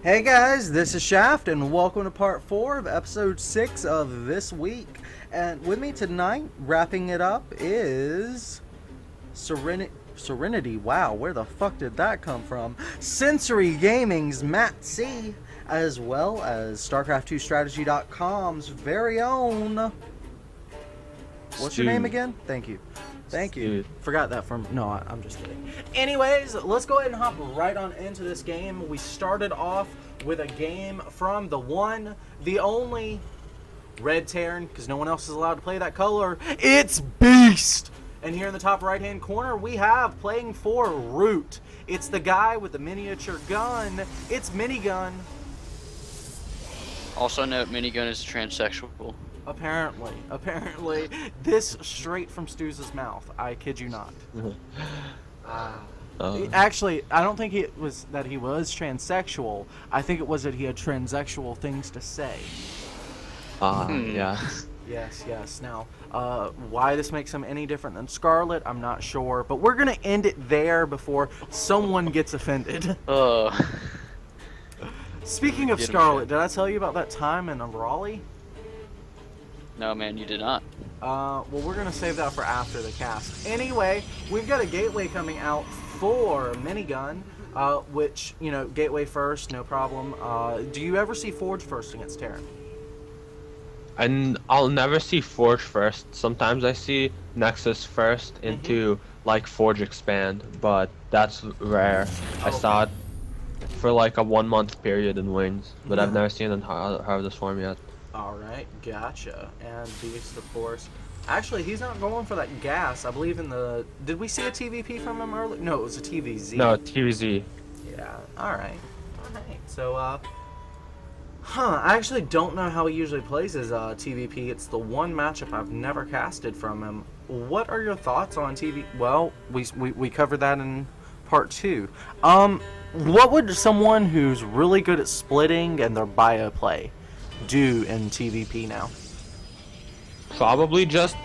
Hey guys, this is Shaft, and welcome to part 4 of episode 6 of this week. And with me tonight, wrapping it up, is Serenity. Wow, where the fuck did that come from? Sensory Gaming's Matt C, as well as StarCraft2Strategy.com's very own. What's your name again? Thank you. Thank you. Forgot that from... No, I'm just kidding. Anyways, let's go ahead and hop right on into this game. We started off with a game from the one, the only Red Terran, because no one else is allowed to play that color. It's BeaSt! And here in the top right-hand corner, we have playing for Root. It's the guy with the miniature gun. It's Minigun. Also note, Minigun is transsexual. Apparently, this straight from Stu's mouth. I kid you not. Actually, I don't think it was that he was transsexual. I think it was that he had transsexual things to say. Yeah. Yes. Now, why this makes him any different than Scarlet, I'm not sure. But we're gonna end it there before someone gets offended. Speaking of Scarlet, did I tell you about that time in Raleigh? No, man, you did not. Well, we're going to save that for after the cast. Anyway, we've got a gateway coming out for Minigun, which, you know, gateway first, no problem. Do you ever see Forge first against Terran? And I'll never see Forge first. Sometimes I see Nexus first into, like, Forge Expand, but that's rare. I saw it for, like, a 1 month period in Wings, but I've never seen it in Harvest Form yet. Alright, gotcha. And BeaSt, of course. Actually, he's not going for that gas. I believe in the... Did we see a TVP from him earlier? No, it was a TVZ. No, TVZ. Yeah, alright. So, I actually don't know how he usually plays his TVP. It's the one matchup I've never casted from him. What are your thoughts on TV? Well, we covered that in part 2. What would someone who's really good at splitting and their bio play do in TVP now? Probably just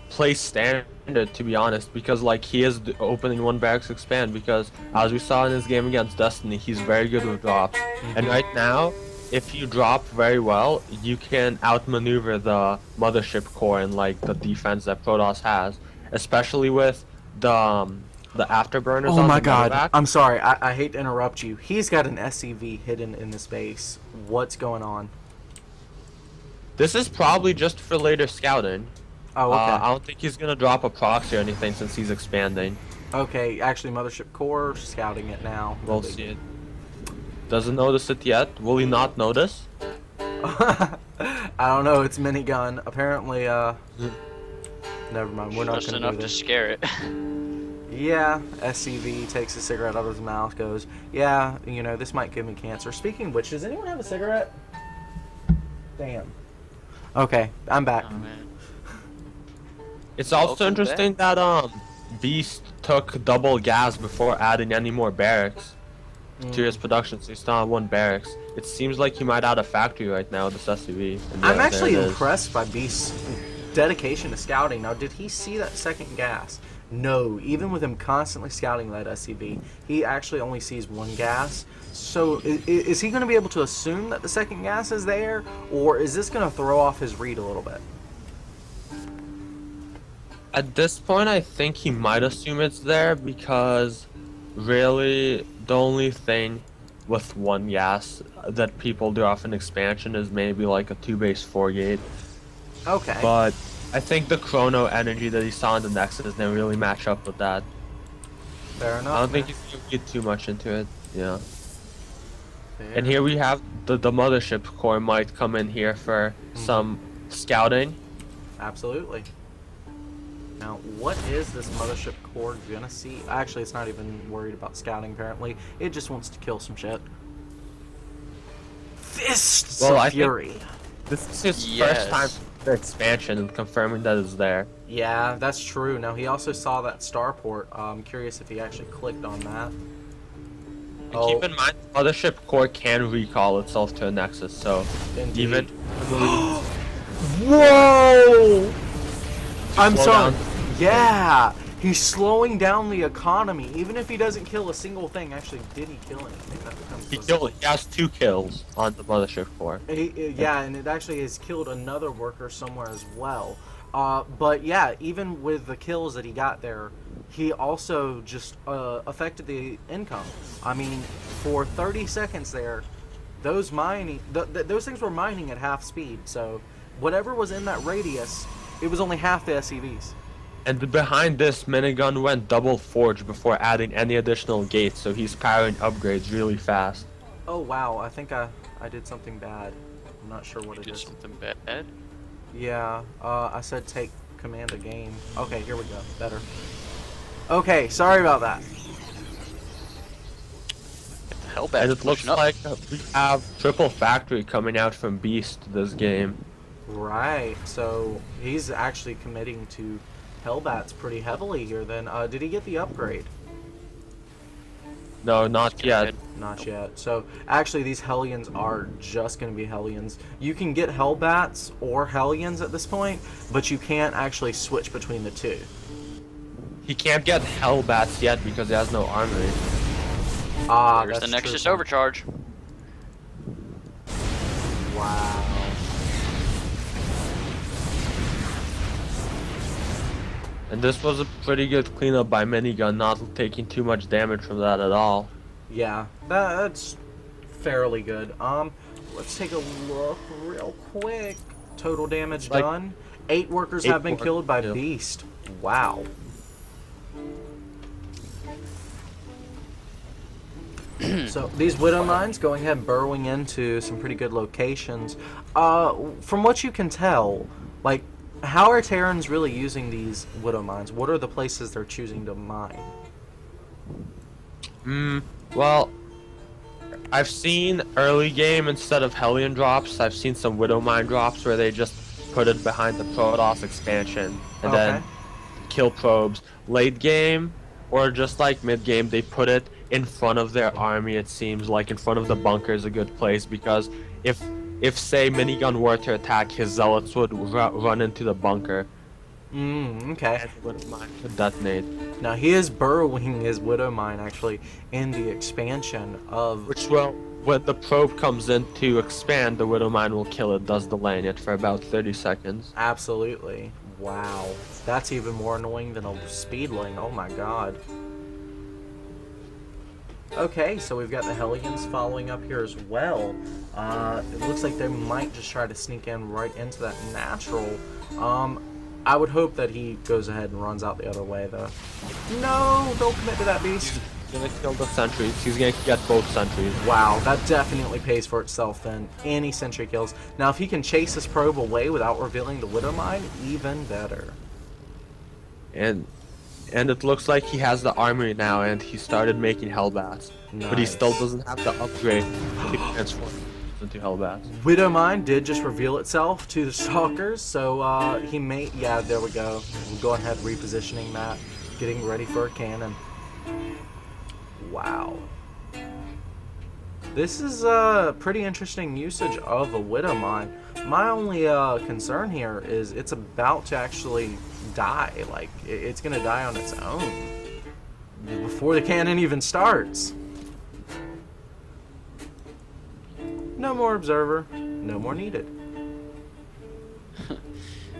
play standard, to be honest, because like he is opening one barracks expand, because as we saw in his game against Destiny, he's very good with drops. And right now, if you drop very well, you can outmaneuver the mothership core and like the defense that Protoss has, especially with the afterburners. Oh on my the god, medevac. I'm sorry, I hate to interrupt you. He's got an SCV hidden in this base. What's going on? This is probably just for later scouting. Oh, okay. I don't think he's gonna drop a proxy or anything since he's expanding. Okay, actually, Mothership Core scouting it now. We'll see it. Doesn't notice it yet. Will he not notice? I don't know. It's Minigun. Apparently, never mind. We're not Just gonna enough do to this. scare it. Yeah, SCV takes a cigarette out of his mouth, goes, yeah, you know, this might give me cancer. Speaking of which, does anyone have a cigarette? Damn. Okay, I'm back. Oh, man. It's also Welcome interesting that BeaSt took double gas before adding any more barracks to his production, so he's still on one barracks. It seems like he might add a factory right now with this SUV. I'm actually impressed by BeaSt's dedication to scouting. Now, did he see that second gas? No, even with him constantly scouting that SCV, he actually only sees one gas. So is he going to be able to assume that the second gas is there, or is this going to throw off his read a little bit? At this point, I think he might assume it's there, because really the only thing with one gas that people do off an expansion is maybe like a 2-base 4-gate. Okay. But I think the chrono energy that he saw in the Nexus didn't really match up with that. Fair enough. I don't think you can get too much into it. Yeah. Fair. And here we have the mothership core might come in here for some scouting. Absolutely. Now, what is this mothership core gonna see? Actually, it's not even worried about scouting, apparently. It just wants to kill some shit. Fists of Fury. This is his first time for expansion and confirming that it's there. Yeah, that's true. Now, he also saw that starport. I'm curious if he actually clicked on that. And keep in mind, the mothership core can recall itself to a Nexus, so Indeed. even... Whoa! I'm slow sorry. down. Yeah, He's slowing down the economy, even if he doesn't kill a single thing. Actually, did he kill anything? That becomes He has 2 kills on the mothership core. yeah, and it actually has killed another worker somewhere as well. But yeah, even with the kills that he got there, he also just affected the income. I mean, for 30 seconds there, those those things were mining at half speed. So whatever was in that radius, it was only half the SCVs. And behind this, Minigun went double forge before adding any additional gates, so he's powering upgrades really fast. Oh wow, I think I did something bad. I'm not sure what it Did is. something bad? Yeah, I said take command a game. Okay, here we go. Better. Okay, sorry about that. Get the hell back. And it looks like we have triple factory coming out from BeaSt this game. Right, so he's actually committing to Hellbats pretty heavily here then. Did he get the upgrade? No, not yet. Not yet. So actually these Hellions are just going to be Hellions. You can get Hellbats or Hellions at this point, but you can't actually switch between the two. He can't get Hellbats yet because he has no armory. There's the Nexus overcharge. Wow. And this was a pretty good cleanup by Minigun, not taking too much damage from that at all. Yeah, that's fairly good. Let's take a look real quick. Total damage done. 8 workers have been killed by BeaSt. Wow. So these Widow Mines going ahead burrowing into some pretty good locations. From what you can tell, like, how are Terrans really using these Widow Mines? What are the places they're choosing to mine? Well, I've seen early game instead of Hellion drops, I've seen some Widow Mine drops where they just put it behind the Protoss expansion and then kill probes. Late game, or just like mid game, they put it in front of their army. It seems like in front of the bunker is a good place, because if say Minigun were to attack, his zealots would run into the bunker. Okay. And Widow Mine could detonate. Now he is burrowing his Widow Mine actually in the expansion of... Which will, when the probe comes in to expand, the Widow Mine will kill it, thus delaying it for about 30 seconds. Absolutely. Wow. That's even more annoying than a speedling. Oh my god. Okay, so we've got the Hellions following up here as well. It looks like they might just try to sneak in right into that natural. I would hope that he goes ahead and runs out the other way, though. No, don't commit to that beast. He's gonna kill the sentries. He's gonna get both sentries. Wow, that definitely pays for itself then. Any sentry kills. Now, if he can chase this probe away without revealing the Widow Mine, even better. And it looks like he has the armory now, and he started making Hellbats. Nice. But he still doesn't have the upgrade to transform into Hellbats. Widow Mine did just reveal itself to the Stalkers, so he may... Yeah, there we go. We'll go ahead repositioning that, getting ready for a cannon. Wow. This is a pretty interesting usage of a Widow Mine. My only concern here is it's about to actually die. Like, it's going to die on its own before the cannon even starts. No more observer. No more needed.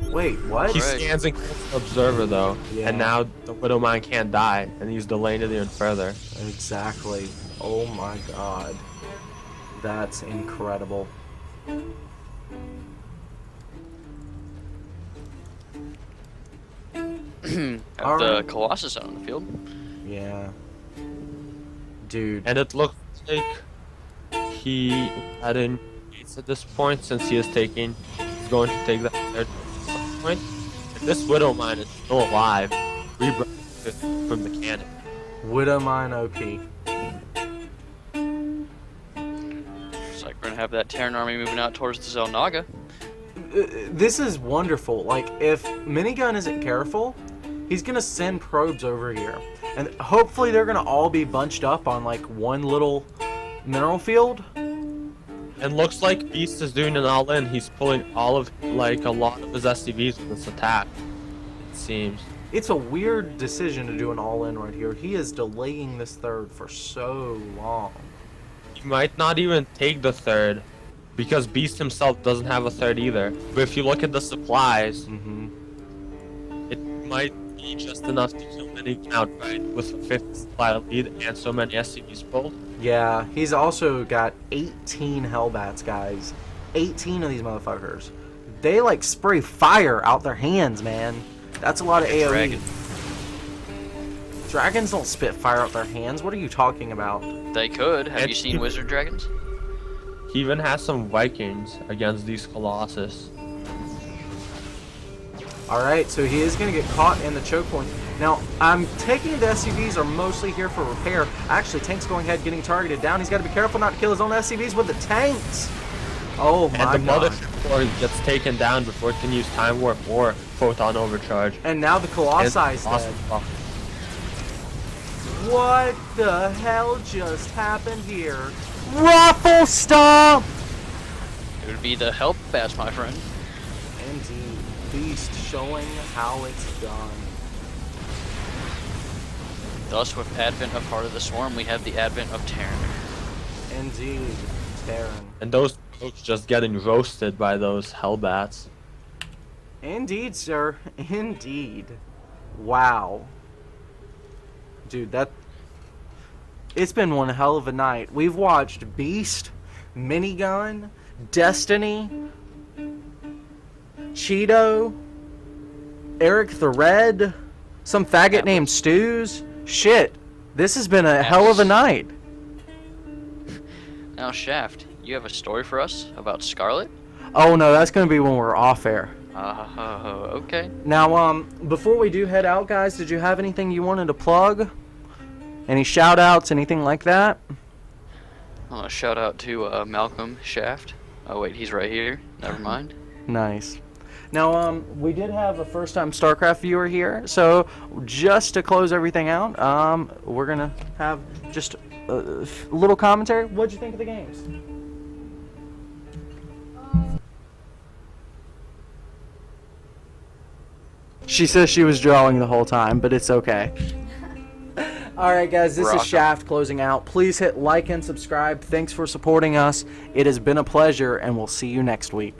Wait, what? He scans and kills the observer though, Yeah. and now the Widow Mine can't die, and he's delaying it even further. Exactly. Oh my god. That's incredible. Have the Colossus out on the field. Yeah. Dude. And it looks like he had in gates at this point, since he is taking, he's going to take that third point. And this Widow Mine is still alive, rebroken from the cannon. Widow Mine OP. Looks like we're gonna have that Terran army moving out towards the Zelnaga. This is wonderful. Like, if Minigun isn't careful, he's gonna send probes over here. And hopefully they're gonna all be bunched up on, like, one little mineral field. And looks like BeaSt is doing an all-in. He's pulling all of, like, a lot of his SCVs with this attack. it seems. It's a weird decision to do an all-in right here. He is delaying this third for so long. He might not even take the third, because BeaSt himself doesn't have a third either. But if you look at the supplies, it might be just enough to kill Minigun outright with a 50 supply lead and so many SCVs pulled. Yeah, he's also got 18 Hellbats, guys. 18 of these motherfuckers. They like spray fire out their hands, man. That's a lot of AoE. Dragon. Dragons don't spit fire out their hands. What are you talking about? They could. Have And you seen wizard dragons? He even has some Vikings against these Colossus. Alright, so he is going to get caught in the choke point. Now, I'm taking the SCVs are mostly here for repair. Actually, Tank's going ahead getting targeted down. He's got to be careful not to kill his own SCVs with the tanks. Oh my god. And the Mothership Core gets taken down before it can use Time Warp or Photon Overcharge. And now the Colossi is dead. What the hell just happened here? Ruffle Stomp! It would be the help bats, my friend. Indeed. BeaSt showing how it's done. Thus, with advent of Heart of the Swarm, we have the advent of Terran. Indeed. Terran. And those folks just getting roasted by those Hellbats. Indeed, sir. Indeed. Wow. Dude, it's been one hell of a night. We've watched BeaSt, Minigun, Destiny, Cheeto, Eric the Red, some faggot named Stews. Shit. This has been a hell of a night. Now, Shaft, you have a story for us about Scarlet? Oh no, that's gonna be when we're off air. Okay. Now, before we do head out, guys, did you have anything you wanted to plug? Any shout outs, anything like that? I want to shout out to Malcolm Shaft. Oh wait, he's right here. Never mind. Nice. Now, we did have a first-time StarCraft viewer here, so just to close everything out, we're gonna have just a little commentary. What'd you think of the games? She says she was drawing the whole time, but it's okay. Alright guys, this is Shaft closing out. Please hit like and subscribe. Thanks for supporting us. It has been a pleasure, and we'll see you next week.